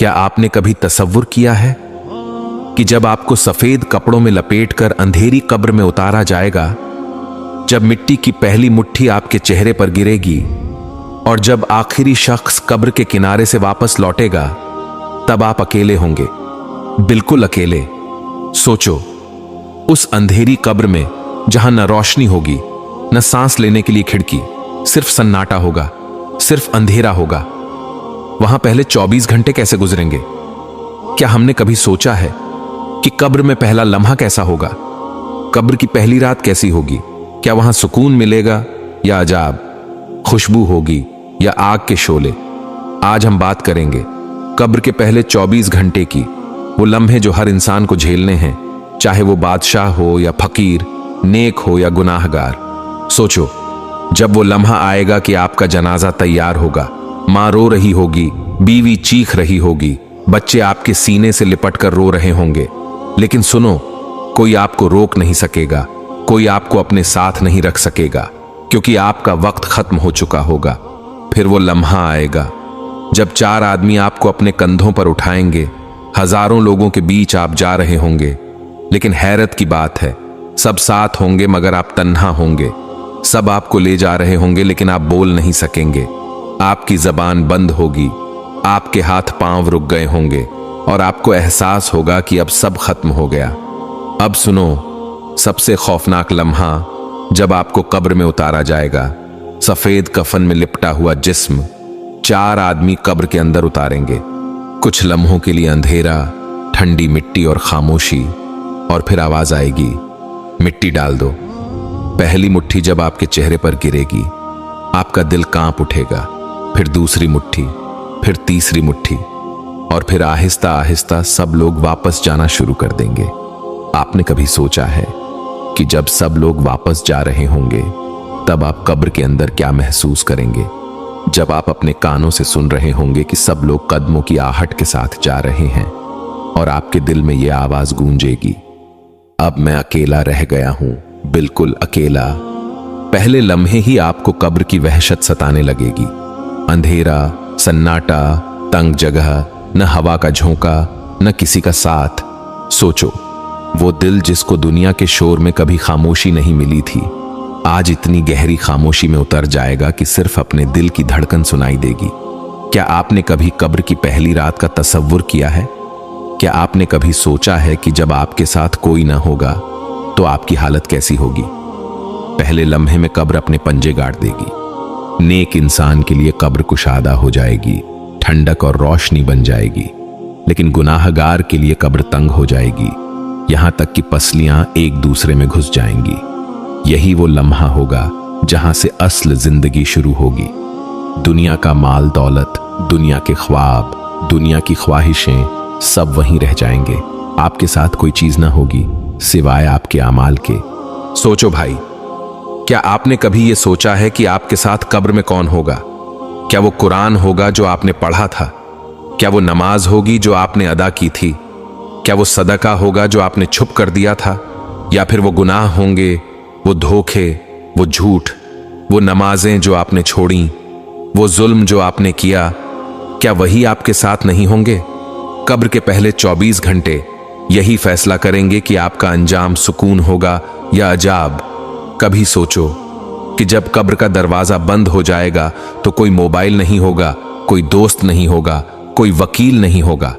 क्या आपने कभी तसव्वुर किया है कि जब आपको सफेद कपड़ों में लपेटकर अंधेरी कब्र में उतारा जाएगा, जब मिट्टी की पहली मुट्ठी आपके चेहरे पर गिरेगी और जब आखिरी शख्स कब्र के किनारे से वापस लौटेगा, तब आप अकेले होंगे, बिल्कुल अकेले। सोचो, उस अंधेरी कब्र में जहां न रोशनी होगी, न सांस लेने के लिए खिड़की, सिर्फ सन्नाटा होगा, सिर्फ अंधेरा होगा। वहां पहले 24 घंटे कैसे गुजरेंगे? क्या हमने कभी सोचा है कि कब्र में पहला लम्हा कैसा होगा? कब्र की पहली रात कैसी होगी? क्या वहां सुकून मिलेगा या अजाब, खुशबू होगी या आग के शोले? आज हम बात करेंगे कब्र के पहले 24 घंटे की, वो लम्हे जो हर इंसान को झेलने हैं, चाहे वो बादशाह हो या फकीर, नेक हो या गुनाहगार। सोचो, जब वो लम्हा आएगा कि आपका जनाजा तैयार होगा, मां रो रही होगी, बीवी चीख रही होगी, बच्चे आपके सीने से लिपटकर रो रहे होंगे, लेकिन सुनो, कोई आपको रोक नहीं सकेगा, कोई आपको अपने साथ नहीं रख सकेगा, क्योंकि आपका वक्त खत्म हो चुका होगा। फिर वो लम्हा आएगा जब 4 आदमी आपको अपने कंधों पर उठाएंगे। हजारों लोगों के बीच आप जा रहे होंगे, लेकिन हैरत की बात है, सब साथ होंगे मगर आप तन्हा होंगे। सब आपको ले जा रहे होंगे, लेकिन आप बोल नहीं सकेंगे, आपकी जबान बंद होगी, आपके हाथ पांव रुक गए होंगे और आपको एहसास होगा कि अब सब खत्म हो गया। अब सुनो, सबसे खौफनाक लम्हा जब आपको कब्र में उतारा जाएगा। सफेद कफन में लिपटा हुआ जिस्म, 4 आदमी कब्र के अंदर उतारेंगे। कुछ लम्हों के लिए अंधेरा, ठंडी मिट्टी और खामोशी, और फिर आवाज आएगी, मिट्टी डाल दो। पहली मुट्ठी जब आपके चेहरे पर गिरेगी, आपका दिल कांप उठेगा। फिर दूसरी मुट्ठी, फिर तीसरी मुट्ठी, और फिर आहिस्ता आहिस्ता सब लोग वापस जाना शुरू कर देंगे। आपने कभी सोचा है कि जब सब लोग वापस जा रहे होंगे, तब आप कब्र के अंदर क्या महसूस करेंगे? जब आप अपने कानों से सुन रहे होंगे कि सब लोग कदमों की आहट के साथ जा रहे हैं और आपके दिल में यह आवाज गूंजेगी, अब मैं अकेला रह गया हूं, बिल्कुल अकेला। पहले लम्हे ही आपको कब्र की वहशत सताने लगेगी। अंधेरा, सन्नाटा, तंग जगह, न हवा का झोंका, न किसी का साथ। सोचो, वो दिल जिसको दुनिया के शोर में कभी खामोशी नहीं मिली थी, आज इतनी गहरी खामोशी में उतर जाएगा कि सिर्फ अपने दिल की धड़कन सुनाई देगी। क्या आपने कभी कब्र की पहली रात का तसव्वुर किया है? क्या आपने कभी सोचा है कि जब आपके साथ कोई ना होगा तो आपकी हालत कैसी होगी? पहले लम्हे में कब्र अपने पंजे गाड़ देगी। नेक इंसान के लिए कब्र कुशादा हो जाएगी, ठंडक और रोशनी बन जाएगी, लेकिन गुनाहगार के लिए कब्र तंग हो जाएगी, यहां तक कि पसलियां एक दूसरे में घुस जाएंगी। यही वो लम्हा होगा जहां से असल जिंदगी शुरू होगी। दुनिया का माल दौलत, दुनिया के ख्वाब, दुनिया की ख्वाहिशें, सब वहीं रह जाएंगे। आपके साथ कोई चीज ना होगी सिवाय आपके अमाल के। सोचो भाई, क्या आपने कभी यह सोचा है कि आपके साथ कब्र में कौन होगा? क्या वो कुरान होगा जो आपने पढ़ा था? क्या वो नमाज होगी जो आपने अदा की थी? क्या वो सदका होगा जो आपने छुप कर दिया था? या फिर वो गुनाह होंगे, वो धोखे, वो झूठ, वो नमाजें जो आपने छोड़ी, वो जुल्म जो आपने किया, क्या वही आपके साथ नहीं होंगे? कब्र के पहले 24 घंटे यही फैसला करेंगे कि आपका अंजाम सुकून होगा या अजाब। कभी सोचो कि जब कब्र का दरवाजा बंद हो जाएगा तो कोई मोबाइल नहीं होगा, कोई दोस्त नहीं होगा, कोई वकील नहीं होगा,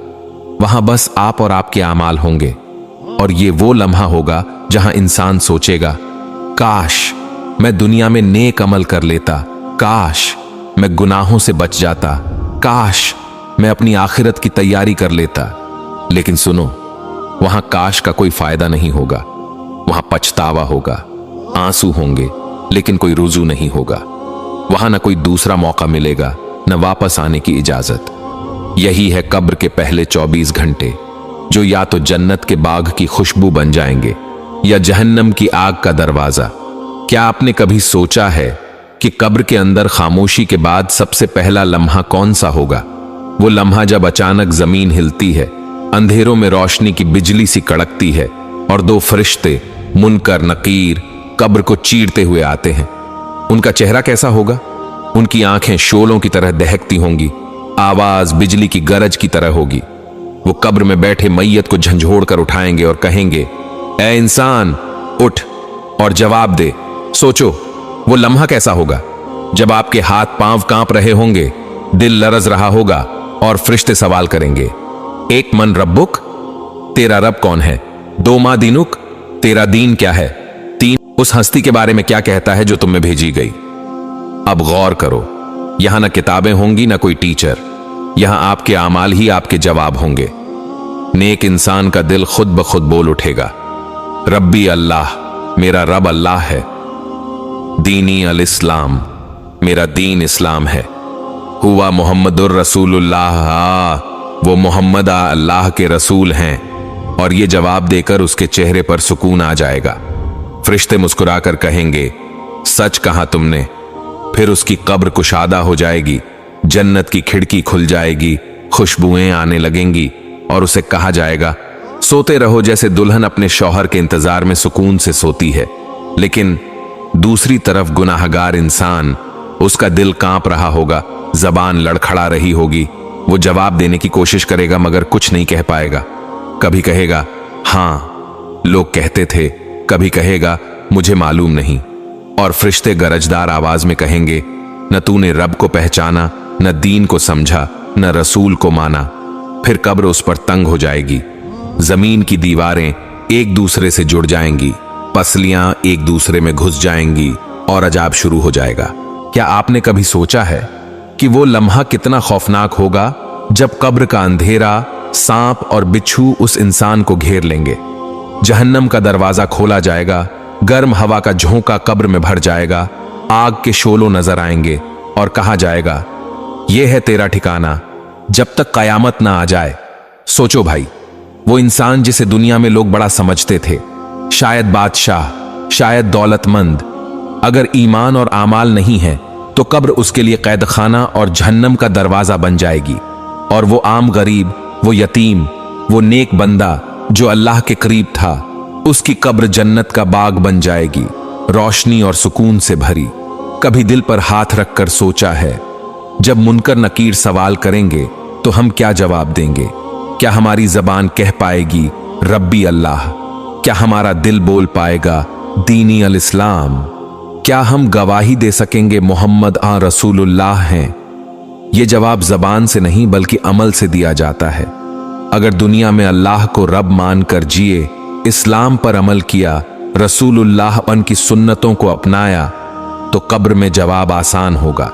वहां बस आप और आपके आमाल होंगे। और ये वो लम्हा होगा जहां इंसान सोचेगा, काश मैं दुनिया में नेक अमल कर लेता, काश मैं गुनाहों से बच जाता, काश मैं अपनी आखिरत की तैयारी कर लेता। लेकिन सुनो, वहां काश का कोई फायदा नहीं होगा, वहां पछतावा होगा, आंसू होंगे, लेकिन कोई रुजू नहीं होगा। वहां न कोई दूसरा मौका मिलेगा, न वापस आने की इजाजत। यही है कब्र के पहले 24 घंटे, जो या तो जन्नत के बाग की खुशबू बन जाएंगे या जहन्नम की आग का दरवाजा। क्या आपने कभी सोचा है कि कब्र के अंदर खामोशी के बाद सबसे पहला लम्हा कौन सा होगा? वो लम्हा जब अचानक जमीन हिलती है, अंधेरों में रोशनी की बिजली सी कड़कती है और 2 फरिश्ते मुनकर नकीर कब्र को चीरते हुए आते हैं। उनका चेहरा कैसा होगा? उनकी आंखें शोलों की तरह दहकती होंगी, आवाज बिजली की गरज की तरह होगी। वो कब्र में बैठे मैयत को झंझोड़ कर उठाएंगे और कहेंगे, ए इंसान उठ और जवाब दे। सोचो वो लम्हा कैसा होगा जब आपके हाथ पांव कांप रहे होंगे, दिल लरज रहा होगा और फरिश्ते सवाल करेंगे, एक मन रब्बुक, तेरा रब कौन है? दो मा दीनुक, तेरा दीन क्या है? तीन, उस हस्ती के बारे में क्या कहता है जो तुम में भेजी गई? अब गौर करो, यहां ना किताबें होंगी ना कोई टीचर, यहां आपके आमाल ही आपके जवाब होंगे। नेक इंसान का दिल खुद ब खुद बोल उठेगा, रब्बी अल्लाह, मेरा रब अल्लाह है। दीनी अल इस्लाम, मेरा दीन इस्लाम है। हुआ मुहम्मदुर रसूलुल्लाह, वो मोहम्मद अल्लाह के रसूल हैं। और ये जवाब देकर उसके चेहरे पर सुकून आ जाएगा। फरिश्ते मुस्कुराकर कहेंगे, सच कहा तुमने। फिर उसकी कब्र कुशादा हो जाएगी, जन्नत की खिड़की खुल जाएगी, खुशबुएं आने लगेंगी और उसे कहा जाएगा, सोते रहो जैसे दुल्हन अपने शौहर के इंतजार में सुकून से सोती है। लेकिन दूसरी तरफ गुनाहगार इंसान, उसका दिल कांप रहा होगा, जबान लड़खड़ा रही होगी। वो जवाब देने की कोशिश करेगा मगर कुछ नहीं कह पाएगा। कभी कहेगा हां लोग कहते थे, कभी कहेगा मुझे मालूम नहीं। और फरिश्ते गरजदार आवाज में कहेंगे, न तूने रब को पहचाना, न दीन को समझा, न रसूल को माना। फिर कब्र उस पर तंग हो जाएगी, जमीन की दीवारें एक दूसरे से जुड़ जाएंगी, पसलियां एक दूसरे में घुस जाएंगी और अजाब शुरू हो जाएगा। क्या आपने कभी सोचा है कि वो लम्हा कितना खौफनाक होगा जब कब्र का अंधेरा, सांप और बिच्छू उस इंसान को घेर लेंगे? जहन्नम का दरवाजा खोला जाएगा, गर्म हवा का झोंका कब्र में भर जाएगा, आग के शोलों नजर आएंगे और कहा जाएगा, यह है तेरा ठिकाना जब तक कयामत ना आ जाए। सोचो भाई, वो इंसान जिसे दुनिया में लोग बड़ा समझते थे, शायद बादशाह, शायद दौलतमंद, अगर ईमान और आमाल नहीं है तो कब्र उसके लिए कैद खाना और जहन्नम का दरवाजा बन जाएगी। और वो आम गरीब, वो यतीम, वो नेक बंदा जो अल्लाह के करीब था, उसकी कब्र जन्नत का बाग बन जाएगी, रोशनी और सुकून से भरी। कभी दिल पर हाथ रखकर सोचा है, जब मुनकर नकीर सवाल करेंगे तो हम क्या जवाब देंगे? क्या हमारी जबान कह पाएगी रब्बी अल्लाह? क्या हमारा दिल बोल पाएगा दीनी अल इस्लाम? क्या हम गवाही दे सकेंगे मोहम्मद रसूलुल्लाह हैं? ये जवाब जबान से नहीं बल्कि अमल से दिया जाता है। अगर दुनिया में अल्लाह को रब मानकर जिए, इस्लाम पर अमल किया, रसूलुल्लाह उनकी सुन्नतों को अपनाया, तो कब्र में जवाब आसान होगा।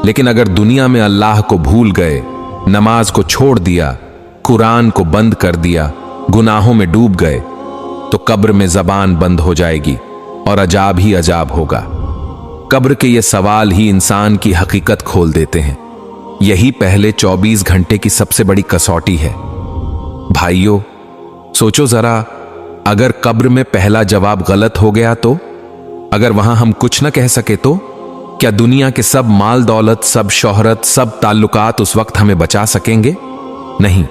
लेकिन अगर दुनिया में अल्लाह को भूल गए, नमाज को छोड़ दिया, कुरान को बंद कर दिया, गुनाहों में डूब गए, तो कब्र में जबान बंद हो जाएगी और अजाब ही अजाब होगा। कब्र के ये सवाल ही इंसान की हकीकत खोल देते हैं। यही पहले 24 घंटे की सबसे बड़ी कसौटी है। भाइयों, सोचो जरा, अगर कब्र में पहला जवाब गलत हो गया तो? अगर वहां हम कुछ न कह सके तो? क्या दुनिया के सब माल दौलत, सब शोहरत, सब ताल्लुकात उस वक्त हमें बचा सकेंगे? नहीं,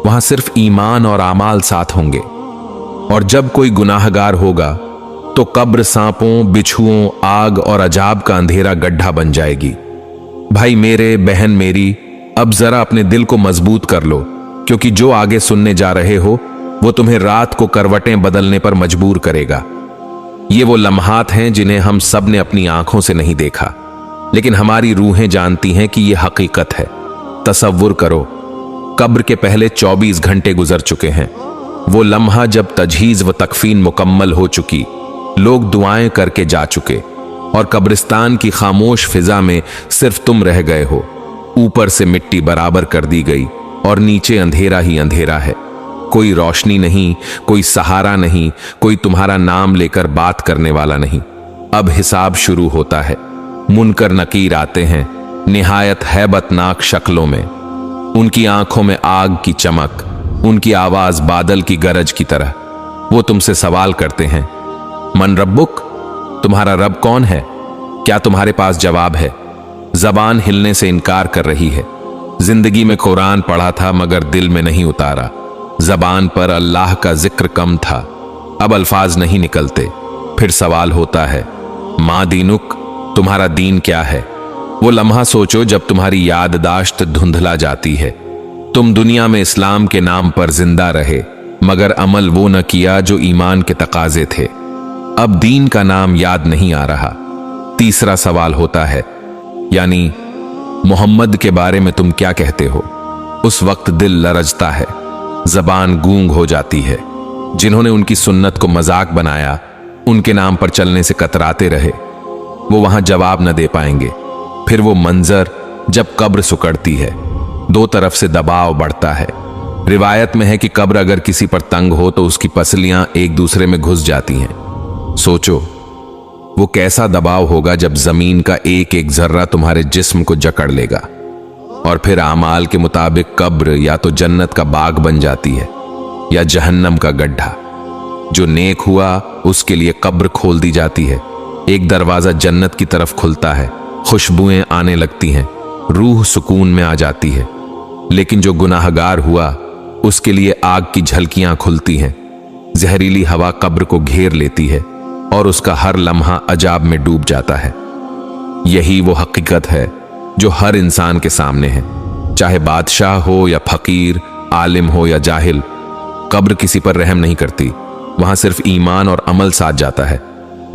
वहां सिर्फ ईमान और आमाल साथ होंगे। और जब कोई गुनाहगार होगा तो कब्र सांपों, बिच्छुओं, आग और अजाब का अंधेरा गड्ढा बन जाएगी। भाई मेरे, बहन मेरी, अब जरा अपने दिल को मजबूत कर लो, क्योंकि जो आगे सुनने जा रहे हो वो तुम्हें रात को करवटें बदलने पर मजबूर करेगा। ये वो लम्हात हैं जिन्हें हम सब ने अपनी आंखों से नहीं देखा, लेकिन हमारी रूहें जानती हैं कि यह हकीकत है। तसव्वुर करो, कब्र के पहले 24 घंटे गुजर चुके हैं। वो लम्हा जब तजहीज व तकफीन मुकम्मल हो चुकी, लोग दुआएं करके जा चुके और कब्रिस्तान की खामोश फिजा में सिर्फ तुम रह गए हो। ऊपर से मिट्टी बराबर कर दी गई और नीचे अंधेरा ही अंधेरा है। कोई रोशनी नहीं, कोई सहारा नहीं, कोई तुम्हारा नाम लेकर बात करने वाला नहीं। अब हिसाब शुरू होता है। मुनकर नकीर आते हैं, निहायत हैबतनाक शक्लों में। उनकी आंखों में आग की चमक, उनकी आवाज बादल की गरज की तरह। वो तुमसे सवाल करते हैं, मन रब्बुक, तुम्हारा रब कौन है? क्या तुम्हारे पास जवाब है? जबान हिलने से इनकार कर रही है। जिंदगी में कुरान पढ़ा था मगर दिल में नहीं उतारा। जबान पर अल्लाह का जिक्र कम था, अब अल्फाज नहीं निकलते। फिर सवाल होता है, माँ दीनुक, तुम्हारा दीन क्या है? वो लम्हा सोचो जब तुम्हारी याददाश्त धुंधला जाती है। तुम दुनिया में इस्लाम के नाम पर जिंदा रहे, मगर अमल वो न किया जो ईमान के तकाजे थे। अब दीन का नाम याद नहीं आ रहा। तीसरा सवाल होता है, यानी मोहम्मद के बारे में तुम क्या कहते हो? उस वक्त दिल लरजता है, जबान गूंग हो जाती है। जिन्होंने उनकी सुन्नत को मजाक बनाया, उनके नाम पर चलने से कतराते रहे, वो वहां जवाब न दे पाएंगे। फिर वो मंजर जब कब्र सुकड़ती है, दो तरफ से दबाव बढ़ता है। रिवायत में है कि कब्र अगर किसी पर तंग हो तो उसकी पसलियां एक दूसरे में घुस जाती हैं। सोचो वो कैसा दबाव होगा जब जमीन का एक एक जर्रा तुम्हारे जिस्म को जकड़ लेगा। और फिर आमाल के मुताबिक कब्र या तो जन्नत का बाग बन जाती है या जहन्नम का गड्ढा। जो नेक हुआ उसके लिए कब्र खोल दी जाती है, एक दरवाजा जन्नत की तरफ खुलता है, खुशबुएं आने लगती हैं, रूह सुकून में आ जाती है। लेकिन जो गुनाहगार हुआ उसके लिए आग की झलकियां खुलती हैं, जहरीली हवा कब्र को घेर लेती है और उसका हर लम्हा अजाब में डूब जाता है। यही वो हकीकत है जो हर इंसान के सामने है, चाहे बादशाह हो या फकीर, आलिम हो या जाहिल। कब्र किसी पर रहम नहीं करती, वहां सिर्फ ईमान और अमल साथ जाता है।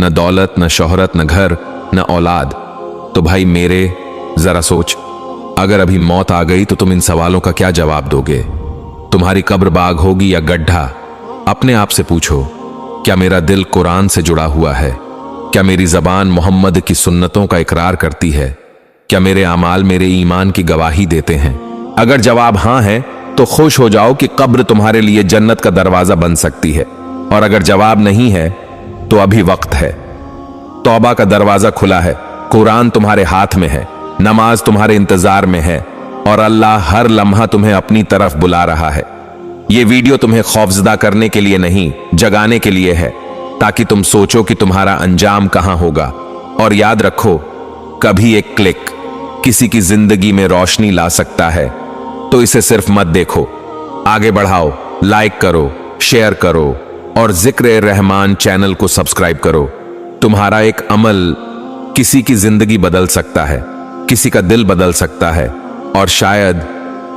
न दौलत, न शोहरत, न घर, न औलाद। तो भाई मेरे जरा सोच, अगर अभी मौत आ गई तो तुम इन सवालों का क्या जवाब दोगे? तुम्हारी कब्र बाग होगी या गड्ढा? अपने आप से पूछो, क्या मेरा दिल कुरान से जुड़ा हुआ है? क्या मेरी जबान मोहम्मद की सुन्नतों का इकरार करती है? क्या मेरे अमाल मेरे ईमान की गवाही देते हैं? अगर जवाब हां है तो खुश हो जाओ कि कब्र तुम्हारे लिए जन्नत का दरवाजा बन सकती है। और अगर जवाब नहीं है तो अभी वक्त है। तौबा का दरवाजा खुला है, कुरान तुम्हारे हाथ में है, नमाज तुम्हारे इंतजार में है और अल्लाह हर लम्हा तुम्हें अपनी तरफ बुला रहा है। ये वीडियो तुम्हें खौफजदा करने के लिए नहीं, जगाने के लिए है, ताकि तुम सोचो कि तुम्हारा अंजाम कहां होगा। और याद रखो, कभी एक क्लिक किसी की जिंदगी में रोशनी ला सकता है, तो इसे सिर्फ मत देखो, आगे बढ़ाओ, लाइक करो, शेयर करो और जिक्र रहमान चैनल को सब्सक्राइब करो। तुम्हारा एक अमल किसी की जिंदगी बदल सकता है, किसी का दिल बदल सकता है और शायद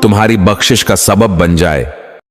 तुम्हारी बख्शिश का सबब बन जाए।